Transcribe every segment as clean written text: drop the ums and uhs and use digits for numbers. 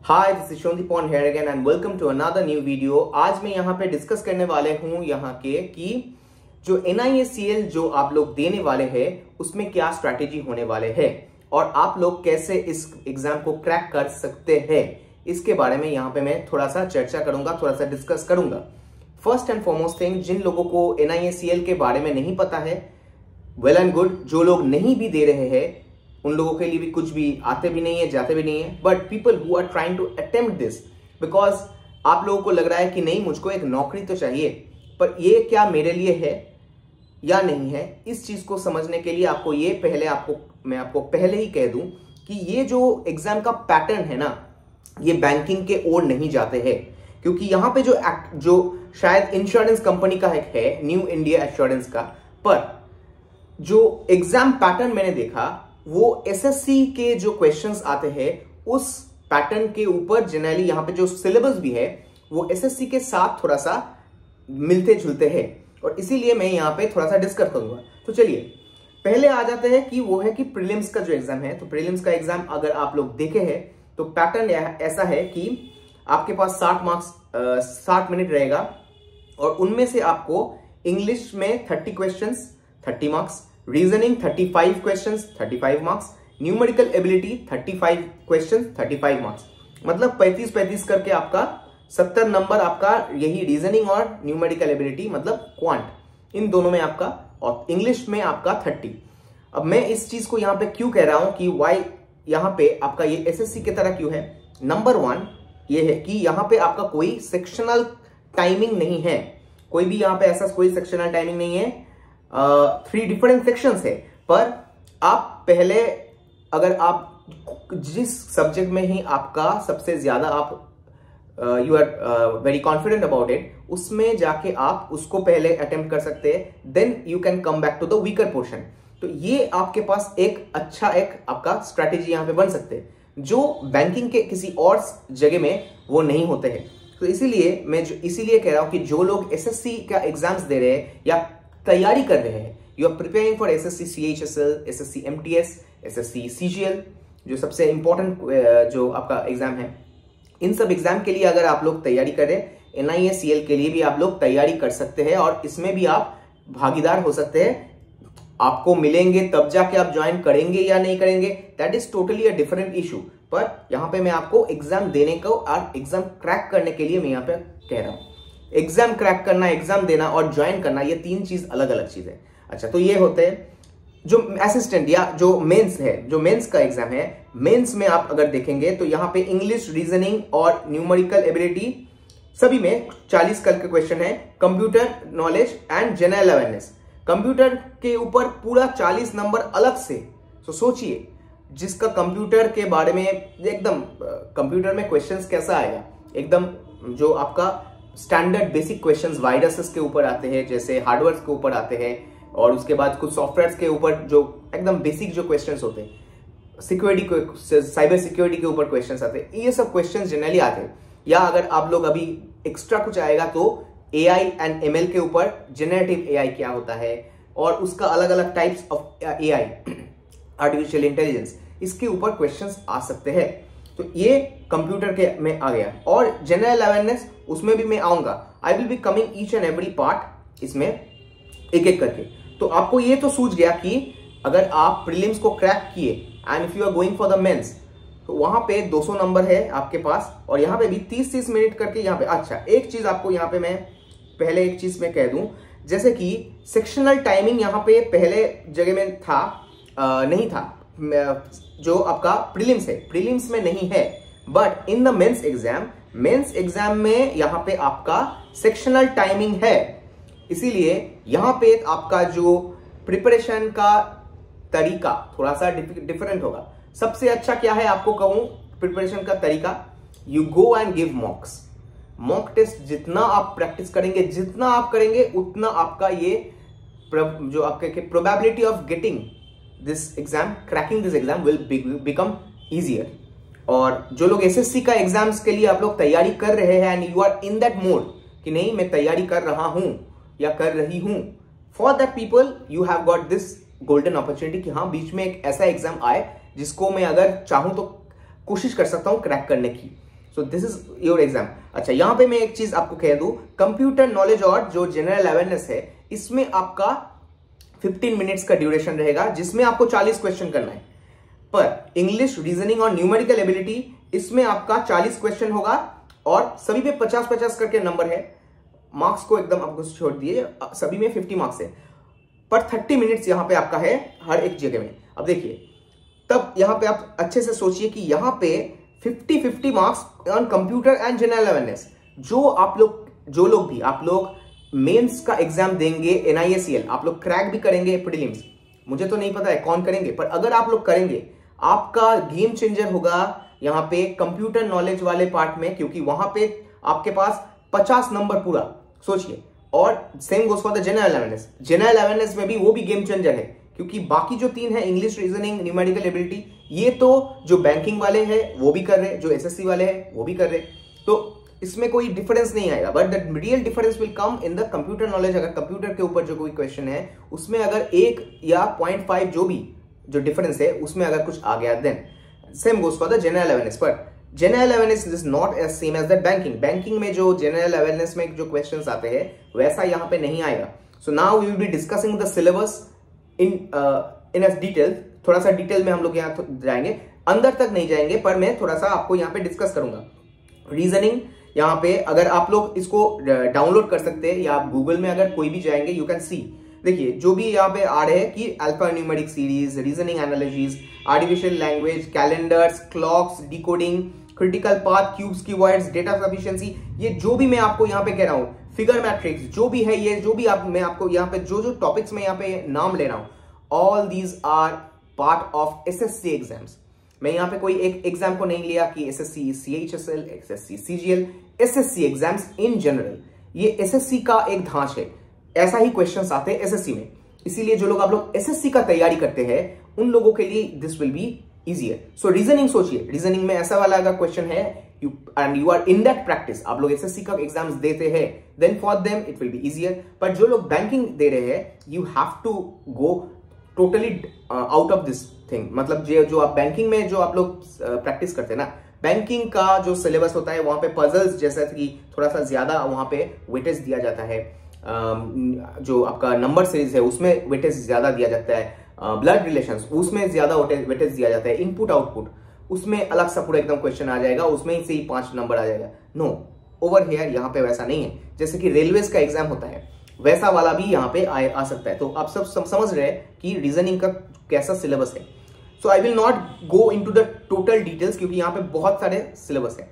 Hi, this is Shondeep on here again and welcome to another new video. आज मैं यहाँ पे डिस्कस करने वाले हूँ यहाँ के कि जो NISCL जो आप लोग देने वाले हैं उसमें क्या स्ट्रैटेजी होने वाले हैं और आप लोग कैसे इस एग्जाम को क्रैक कर सकते हैं, इसके बारे में यहाँ पे मैं थोड़ा सा चर्चा करूंगा, थोड़ा सा डिस्कस करूंगा। फर्स्ट एंड फॉरमोस्ट थिंग, जिन लोगों को NISCL के बारे में नहीं पता है, वेल एंड गुड। जो लोग नहीं भी दे रहे हैं उन लोगों के लिए भी कुछ भी आते भी नहीं है, जाते भी नहीं है। But people who are trying to attempt this, because आप लोगों को लग रहा है कि नहीं, मुझको एक नौकरी तो चाहिए, पर ये क्या मेरे लिए है या नहीं है, इस चीज को समझने के लिए मैं आपको पहले ही कह दूं कि ये जो एग्जाम का पैटर्न है ना, ये बैंकिंग के ओर नहीं जाते हैं। क्योंकि यहाँ पे जो शायद इंश्योरेंस कंपनी का है, न्यू इंडिया एश्योरेंस का, पर जो एग्जाम पैटर्न मैंने देखा वो SSC के जो क्वेश्चंस आते हैं उस पैटर्न के ऊपर जनरली यहाँ पे जो सिलेबस भी है वो SSC के साथ थोड़ा सा मिलते जुलते हैं, और इसीलिए मैं यहाँ पे थोड़ा सा डिस्कस करूंगा। तो चलिए पहले आ जाते हैं कि वो है कि प्रीलिम्स का जो एग्जाम है। तो प्रीलिम्स का एग्जाम अगर आप लोग देखे हैं तो पैटर्न ऐसा है कि आपके पास 60 मिनट रहेगा और उनमें से आपको इंग्लिश में 30 questions 30 marks, reasoning 35 questions 35 marks, numerical ability 35 questions 35 marks, मतलब 35 करके आपका 70 नंबर आपका यही रीजनिंग और न्यूमेरिकल एबिलिटी मतलब क्वांट, इन दोनों में आपका, और इंग्लिश में आपका 30। अब मैं इस चीज को यहां पे क्यों कह रहा हूं कि वाई यहां पे आपका ये SSC की तरह क्यों है। नंबर 1 ये है कि यहां पे आपका कोई सेक्शनल टाइमिंग नहीं है, कोई भी यहां पे ऐसा कोई सेक्शनल टाइमिंग नहीं है। 3 डिफरेंट सेक्शंस है, पर आप पहले अगर आप जिस सब्जेक्ट में ही आपका सबसे ज्यादा आप you are very confident about it, उसमें जाके आप उसको पहले अटेम्प्ट कर सकते हैं, then you can come back to the weaker portion. तो ये आपके पास एक अच्छा एक आपका स्ट्रैटेजी यहां पे बन सकते हैं, जो बैंकिंग के किसी और जगह में वो नहीं होते हैं। तो इसीलिए मैं इसीलिए कह रहा हूं कि जो लोग SSC का एग्जाम्स दे रहे हैं या तैयारी कर रहे हैं, you are preparing for SSC CHSL, SSC MTS, SSC CGL, जो सबसे इंपॉर्टेंट जो आपका एग्जाम है, इन सब एग्जाम के लिए अगर आप लोग तैयारी कर रहे हैं, NISCL के लिए भी आप लोग तैयारी कर सकते हैं और इसमें भी आप भागीदार हो सकते हैं। आपको मिलेंगे तब जाके आप ज्वाइन करेंगे या नहीं करेंगे, that is totally a different issue. पर यहां पे मैं आपको एग्जाम देने को और एग्जाम क्रैक करने के लिए मैं यहां पे कह रहा हूं। एग्जाम क्रैक करना, एग्जाम देना और ज्वाइन करना, ये 3 चीज अलग अलग चीज है। अच्छा, तो ये होते हैं जो असिस्टेंट या जो मेंस है, जो मेंस का एग्जाम है, मेंस में आप अगर देखेंगे तो यहाँ पे इंग्लिश, रीजनिंग और न्यूमेरिकल एबिलिटी सभी में 40 कल के क्वेश्चन है, computer knowledge and general awareness, computer के ऊपर पूरा 40 नंबर अलग से। तो सोचिए, जिसका कंप्यूटर के बारे में एकदम कंप्यूटर में क्वेश्चंस कैसा आएगा, एकदम जो आपका स्टैंडर्ड बेसिक क्वेश्चंस वायरसेस के ऊपर आते हैं, जैसे हार्डवेयर के ऊपर आते हैं, और उसके बाद कुछ सॉफ्टवेयर के ऊपर जो एकदम बेसिक जो क्वेश्चंस होते हैं, सिक्योरिटी, साइबर सिक्योरिटी के ऊपर क्वेश्चंस आते हैं, ये सब क्वेश्चंस जनरली आते हैं। या अगर आप लोग अभी एक्स्ट्रा कुछ आएगा तो AI एंड ML के ऊपर, जेनरेटिव AI क्या होता है और उसका अलग अलग types of AI, artificial intelligence, इसके ऊपर क्वेश्चंस आ सकते हैं। तो ये कंप्यूटर के में आ गया, और जनरल अवेयरनेस उसमें भी मैं आऊंगा। I will be coming each and every part इसमें एक एक करके। तो आपको ये तो सूझ गया कि अगर आप प्रीलिम्स को क्रैक किए and if you are going for the mains, तो वहां पे 200 नंबर है आपके पास, और यहाँ पे भी 30 मिनट करके यहाँ पे। अच्छा, एक चीज आपको यहाँ पे मैं पहले एक चीज मैं कह दूं, जैसे कि सेक्शनल टाइमिंग यहाँ पे पहले जगह में था, नहीं था, जो आपका प्रीलिम्स है, प्रीलिम्स में नहीं है, but in the mains exam में यहाँ पे आपका सेक्शनल टाइमिंग है। इसीलिए यहाँ पे आपका जो प्रिपरेशन का तरीका थोड़ा सा डिफरेंट होगा। सबसे अच्छा क्या है आपको कहूं प्रिपरेशन का तरीका, you go and give mock test. जितना आप प्रैक्टिस करेंगे, जितना आप करेंगे, उतना आपका ये जो आपके probability of getting this exam, cracking this exam will become easier. और जो लोग SSC का एग्जाम्स के लिए आप लोग तैयारी कर रहे हैं and you are in that mode कि नहीं मैं तैयारी कर रहा हूं या कर रही हूं, for that people you have got this golden opportunity कि हाँ, बीच में एक ऐसा एग्जाम आए जिसको मैं अगर चाहूं तो कोशिश कर सकता हूं क्रैक करने की। So this is your exam. अच्छा, यहां पे मैं एक चीज आपको कह दूं, कंप्यूटर नॉलेज और जो जनरल अवेयरनेस है इसमें आपका 15 मिनट्स का ड्यूरेशन रहेगा, जिसमें आपको 40 क्वेश्चन करना है। पर इंग्लिश, रीजनिंग और न्यूमेरिकल एबिलिटी इसमें आपका 40 क्वेश्चन होगा और सभी पे 50-50 करके नंबर है। मार्क्स को एकदम आपको छोड़ दिए, सभी में 50 मार्क्स है, पर 30 मिनट्स यहां पे आपका है हर एक जगह में। अब देखिए, तब यहां पे आप अच्छे से सोचिए कि यहां पे 50-50 marks on computer and general awareness. जो लोग आप लोग मेंस का एग्जाम देंगे NISCL, आप लोग क्रैक भी करेंगे प्रीलिम्स, मुझे तो नहीं पता है कौन करेंगे, पर अगर आप लोग करेंगे आपका गेम चेंजर होगा यहां पे कंप्यूटर नॉलेज वाले पार्ट में, क्योंकि वहां पे आपके पास 50 नंबर पूरा सोचिए। और same goes for the general awareness. General awareness में भी वो भी गेम चेंजर है, क्योंकि बाकी जो 3 है, इंग्लिश, रीजनिंग, न्यूमेरिकल एबिलिटी, ये तो जो बैंकिंग वाले हैं वो भी कर रहे हैं, जो SSC वाले हैं वो भी कर रहे हैं, तो इसमें कोई डिफरेंस नहीं आएगा। But the real difference will come in the computer knowledge. अगर कंप्यूटर के ऊपर जो कोई क्वेश्चन है उसमें अगर 1 या 0.5 जो डिफरेंस है उसमें अगर कुछ आ गया, then same goes for the general awareness. पर general awareness is not as same as the banking. Banking में जो जनरल अवेयरनेस में जो क्वेश्चंस आते हैं वैसा यहां पे नहीं आएगा। So now we will be discussing the syllabus in as detail. थोड़ा सा डिटेल में हम लोग यहाँ जाएंगे, अंदर तक नहीं जाएंगे, पर मैं थोड़ा सा आपको यहाँ पे डिस्कस करूंगा। रीजनिंग यहाँ पे अगर आप लोग इसको डाउनलोड कर सकते हैं या आप गूगल में अगर कोई भी जाएंगे, यू कैन सी। देखिए जो भी यहाँ पे आ रहे हैं कि alpha numeric series, reasoning analysis, artificial language, calendars, clocks, decoding, critical path, cubes, keywords, data sufficiency, ये जो भी मैं आपको यहाँ पे कह रहा हूँ, फिगर मैट्रिक्स, जो भी है, ये जो भी मैं आपको यहाँ पे जो टॉपिक्स में यहाँ पे नाम ले रहा हूँ, all these are part of SSC exams. मैं यहाँ पे कोई एक एग्जाम को नहीं लिया कि SSC CHSL, SSC CGL, SSC exams in general. ये SSC का एक धांच है, ऐसा ही क्वेश्चंस आते हैं SSC में। इसीलिए जो लोग आप लोग SSC का तैयारी करते हैं उन लोगों के लिए this will be easier. So reasoning सोचिए, रीजनिंग में ऐसा वाला अगर क्वेश्चन है and you are in that practice, आप लोग SSC का एग्जाम्स देते हैं, then for them it will be easier. पर जो लोग बैंकिंग दे रहे हैं, you have to go totally out of this thing. मतलब जो आप बैंकिंग में जो आप लोग प्रैक्टिस करते हैं ना, बैंकिंग का जो सिलेबस होता है वहां पे पजल्स जैसा कि थोड़ा सा ज्यादा वहां पे वेटेज दिया जाता है। जो आपका नंबर सीरीज है उसमें वेटेज ज्यादा दिया जाता है। ब्लड रिलेशंस उसमें ज्यादा वेटेज दिया जाता है। इनपुट आउटपुट उसमें अलग सा पूरा एकदम क्वेश्चन आ जाएगा, उसमें से ही 5 नंबर आ जाएगा। नो, ओवर हियर यहाँ पे वैसा नहीं है। जैसे कि रेलवेज का एग्जाम होता है वैसा वाला भी यहाँ पे आ सकता है। तो आप सब समझ रहे हैं कि रीजनिंग का कैसा सिलेबस है। So I will not go into the total details, क्योंकि यहाँ पे बहुत सारे सिलेबस है,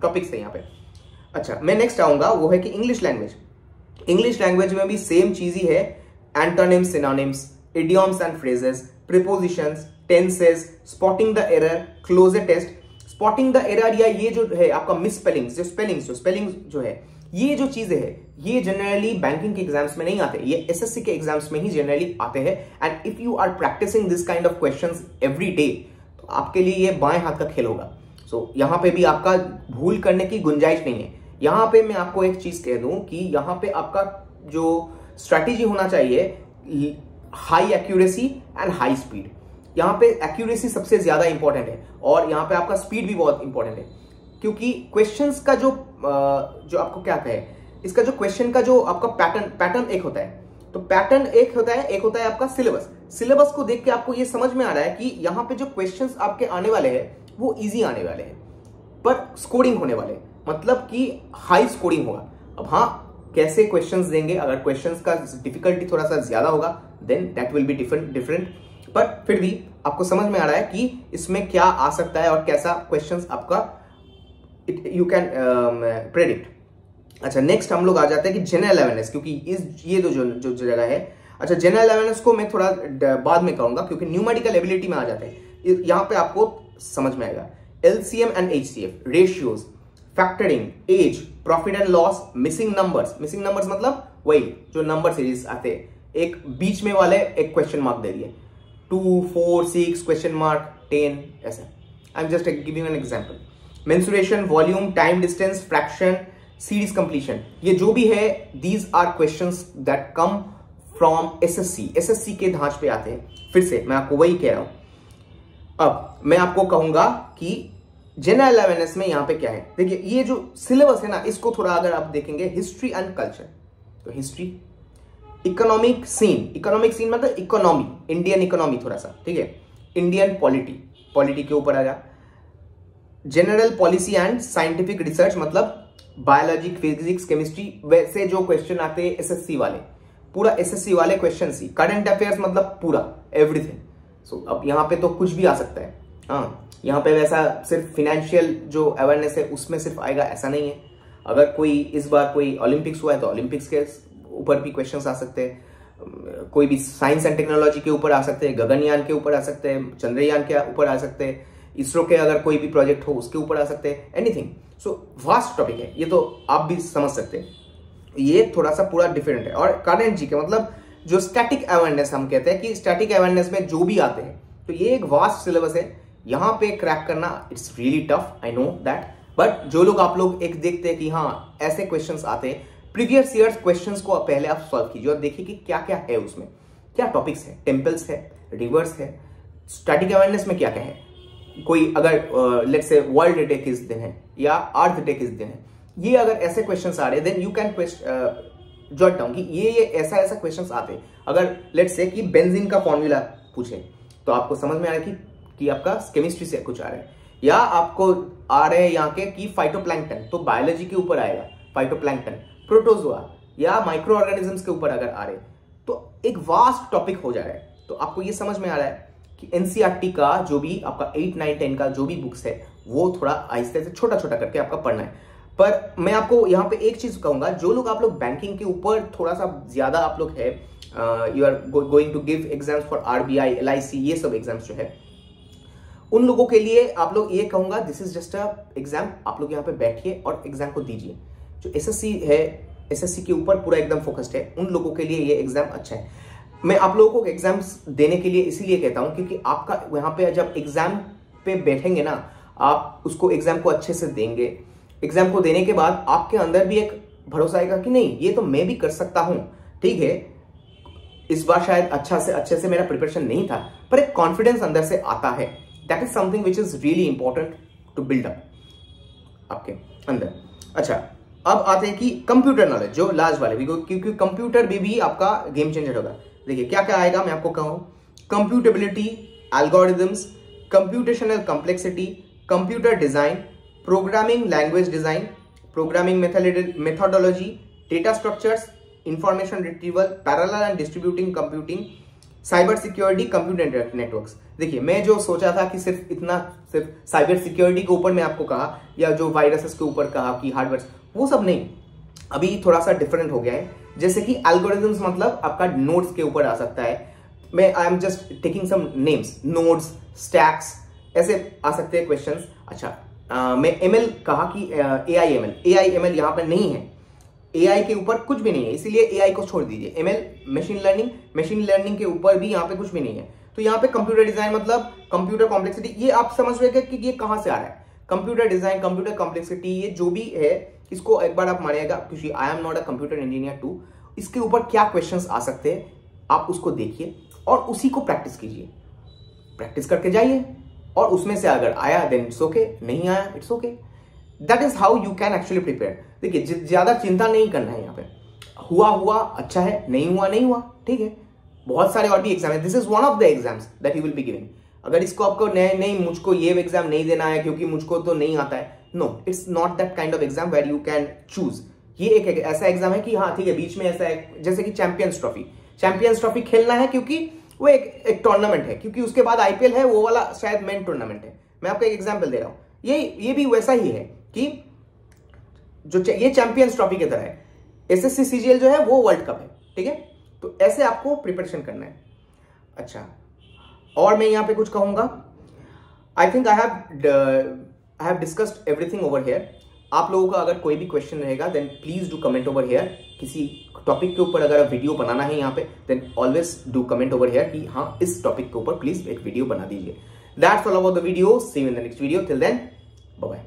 टॉपिक्स है यहाँ पे। अच्छा, मैं नेक्स्ट आऊंगा, वो है कि इंग्लिश लैंग्वेज। इंग्लिश लैंग्वेज में भी सेम चीज ही है। Antonyms, synonyms, idioms and phrases, prepositions, tenses, spotting the error, closure test. Spotting the error या ये जो है आपका मिस स्पेलिंग्स, जो स्पेलिंग जो है, ये जो चीजें है ये जनरली बैंकिंग के एग्जाम्स में नहीं आते, ये SSC के एग्जाम्स में ही जनरली आते हैं। And if you are practising this kind of questions every day, तो आपके लिए ये बाएं हाथ का खेल होगा। सो यहाँ पे भी आपका भूल करने की गुंजाइश नहीं है। यहाँ पे मैं आपको एक चीज कह दूं कि यहाँ पे आपका जो स्ट्रैटेजी होना चाहिए, high accuracy and high speed. यहाँ पे एक्यूरेसी सबसे ज्यादा इंपॉर्टेंट है और यहाँ पे आपका स्पीड भी बहुत इंपॉर्टेंट है, क्योंकि क्वेश्चंस का जो आपको क्या कहे, इसका जो क्वेश्चन का जो आपका पैटर्न एक होता है। तो पैटर्न एक होता है आपका सिलेबस को देख के आपको ये समझ में आ रहा है कि यहाँ पे जो क्वेश्चंस आपके आने वाले हैं वो इजी आने वाले हैं, पर स्कोरिंग होने वाले, मतलब कि हाई स्कोरिंग होगा। अब हाँ, कैसे क्वेश्चंस देंगे, अगर क्वेश्चंस का डिफिकल्टी थोड़ा सा ज्यादा होगा then that will be different, पर फिर भी आपको समझ में आ रहा है कि इसमें क्या आ सकता है और कैसा क्वेश्चंस आपका यू कैन प्रेडिक्ट। अच्छा, नेक्स्ट हम लोग आ जाते हैं कि जनरल अवेयरनेस, क्योंकि ये जो जगह है। अच्छा, जनरल अवेयरनेस को मैं थोड़ा बाद में कहूंगा, क्योंकि न्यूमेरिकल एबिलिटी में आ जाते हैं। यहाँ पे आपको समझ में आएगा LCM and HCF, ratios, factoring, age, profit and loss, missing numbers मतलब वही जो नंबर सीरीज आते हैं, एक बीच में वाले एक क्वेश्चन मार्क दे दिए, 2, 4, 6 क्वेश्चन मार्क 10 ऐसा। I am just giving an example. Mensuration, volume, time, distance, fraction, series completion, ये जो भी है these are questions that come from SSC के धांच पे आते हैं। फिर से मैं आपको वही कह रहा हूं। अब मैं आपको कहूंगा कि जनरल अवेयरनेस में यहाँ पे क्या है, देखिए ये जो सिलेबस है ना, इसको थोड़ा अगर आप देखेंगे, हिस्ट्री एंड कल्चर, तो हिस्ट्री, इकोनॉमिक सीन मतलब इकोनॉमी, इंडियन इकोनॉमी थोड़ा सा, ठीक है, इंडियन पॉलिटी के ऊपर आएगा, general policy and scientific research मतलब बायोलॉजी, फिजिक्स, केमिस्ट्री, वैसे जो क्वेश्चन आते हैं एसएससी वाले, पूरा एसएससी वाले क्वेश्चन ही, करंट अफेयर्स मतलब पूरा एवरीथिंग। सो अब यहाँ पे तो कुछ भी आ सकता है, हाँ, यहाँ पे वैसा सिर्फ फिनेंशियल जो अवेयरनेस है उसमें सिर्फ आएगा ऐसा नहीं है। अगर कोई इस बार कोई ओलंपिक्स हुआ है तो ओलंपिक्स के ऊपर भी क्वेश्चंस आ सकते हैं, कोई भी साइंस एंड टेक्नोलॉजी के ऊपर आ सकते हैं, गगनयान के ऊपर आ सकते हैं, चंद्रयान के ऊपर आ सकते हैं, इसरो के अगर कोई भी प्रोजेक्ट हो उसके ऊपर आ सकते हैं, एनीथिंग। सो वास्ट टॉपिक है ये, तो आप भी समझ सकते हैं, ये थोड़ा सा पूरा डिफरेंट है। और करंट जीके मतलब जो स्टैटिक अवेयरनेस हम कहते हैं कि स्टैटिक अवेयरनेस में जो भी आते हैं, तो ये एक वास्ट सिलेबस है, यहाँ पे क्रैक करना it's really tough, I know that. But जो लोग आप लोग एक देखते हैं कि हाँ ऐसे क्वेश्चंस आते हैं, प्रीवियस ईयर्स क्वेश्चंस को पहले आप सॉल्व कीजिए और देखिए कि क्या क्या है उसमें, क्या टॉपिक्स है, टेम्पल्स है, रिवर्स है, स्टैटिक अवेयरनेस में क्या क्या है, कोई अगर लेट्स से वर्ल्ड डे किस दिन है या अर्थ डे किस दिन है, ये अगर ऐसे क्वेश्चंस आ रहे then you can jot down कि ये ऐसा ऐसा क्वेश्चंस आते हैं। अगर लेट्स से कि बेंजीन का फॉर्मूला पूछे तो आपको समझ में आ रहा है कि आपका केमिस्ट्री से कुछ आ रहा है, या आपको आ रहे हैं यहाँ के कि फाइटोप्लैंक्टन, तो बायोलॉजी के ऊपर आएगा, फाइटोप्लैंक्टन, प्रोटोजोआ या माइक्रो ऑर्गेनिजम्स के ऊपर अगर आ रहे तो एक वास्ट टॉपिक हो जा रहा है। तो आपको ये समझ में आ रहा है कि एनसीईआरटी का जो भी आपका 8, 9, 10 का जो भी बुक्स है वो थोड़ा आहिस्ते से छोटा छोटा करके आपका पढ़ना है। पर मैं आपको यहाँ पे एक चीज कहूंगा, जो लोग आप लोग बैंकिंग के ऊपर थोड़ा सा ज्यादा आप लोग है, you are going to give exams for RBI, LIC, ये सब एग्जाम्स जो है, उन लोगों के लिए आप लोग ये कहूंगा this is just a exam, आप लोग यहाँ पे बैठिए और एग्जाम को दीजिए। जो एसएससी है, एसएससी के ऊपर पूरा एकदम फोकस्ड है, उन लोगों के लिए ये एग्जाम अच्छा है। मैं आप लोगों को एग्जाम्स देने के लिए इसीलिए कहता हूं क्योंकि आपका यहाँ पे जब एग्जाम पे बैठेंगे ना, आप उसको एग्जाम को अच्छे से देंगे, एग्जाम को देने के बाद आपके अंदर भी एक भरोसा आएगा कि नहीं ये तो मैं भी कर सकता हूं, ठीक है, इस बार शायद अच्छे से मेरा प्रिपरेशन नहीं था पर एक कॉन्फिडेंस अंदर से आता है। That is something which is really important to build up आपके अंदर। अच्छा, अब आते हैं कि कंप्यूटर नॉलेज, जो लास्ट वाले, क्योंकि कंप्यूटर भी आपका गेम चेंजर होगा। देखिए क्या क्या आएगा, मैं आपको कहूं, computability, algorithms, computational complexity, computer design, programming language design, programming methodology, data structures, information retrieval, parallel and distributing computing, cyber security, computer networks. देखिए मैं जो सोचा था कि सिर्फ साइबर सिक्योरिटी के ऊपर मैं आपको कहा, या जो वायरसेस के ऊपर कहा कि हार्डवेयर, वो सब नहीं, अभी थोड़ा सा डिफरेंट हो गया है। जैसे कि एल्गोरिथम्स मतलब आपका नोड्स के ऊपर आ सकता है, मैं I am just taking some names, nodes, stacks, ऐसे आ सकते हैं क्वेश्चंस। अच्छा, मैं एमएल कहा कि एआई एमएल यहाँ पर नहीं है, एआई के ऊपर कुछ भी नहीं है, इसीलिए एआई को छोड़ दीजिए। एमएल मशीन लर्निंग के ऊपर भी यहाँ पे कुछ भी नहीं है। तो यहाँ पे कंप्यूटर डिजाइन मतलब कंप्यूटर कॉम्प्लेक्सिटी, ये आप समझ रहे हैं कि ये कहाँ से आ रहा है, कंप्यूटर डिजाइन, कंप्यूटर कॉम्प्लेक्सिटी, ये जो भी है इसको एक बार आप मानिएगा, क्योंकि I am not a computer engineer too, इसके ऊपर क्या क्वेश्चंस आ सकते हैं आप उसको देखिए और उसी को प्रैक्टिस कीजिए, प्रैक्टिस करके जाइए, और उसमें से अगर आया देन इट्स ओके, नहीं आया it's okay. That is how you can actually prepare. देखिए ज्यादा चिंता नहीं करना है यहाँ पे, हुआ अच्छा है, नहीं हुआ ठीक है। बहुत सारे और भी एग्जाम है, this is one of the exams that you will be giving. अगर इसको आपको नहीं मुझको ये एग्जाम नहीं देना है क्योंकि मुझको तो नहीं आता है, no, it's not that kind of exam where you can choose. ये एक ऐसा एग्जाम है कि हाँ ठीक है, बीच में ऐसा है जैसे कि चैंपियंस ट्रॉफी खेलना है क्योंकि वो एक टूर्नामेंट है, क्योंकि उसके बाद आईपीएल है, वो वाला शायद मेन टूर्नामेंट है। मैं आपको एक एग्जाम्पल दे रहा हूं, ये भी वैसा ही है कि जो ये चैंपियंस ट्रॉफी की तरह है, एसएससी सीजीएल जो है वो वर्ल्ड कप है, ठीक है। तो ऐसे आपको प्रिपरेशन करना है। अच्छा, और मैं यहां पे कुछ कहूंगा, I think I have discussed everything over here. आप लोगों का अगर कोई भी क्वेश्चन रहेगा then please do comment over here. किसी टॉपिक के ऊपर अगर वीडियो बनाना है यहाँ पे then always do comment over here कि हाँ इस टॉपिक के ऊपर प्लीज एक वीडियो बना दीजिए। That's all about the video, see you in the next video, till then bye bye.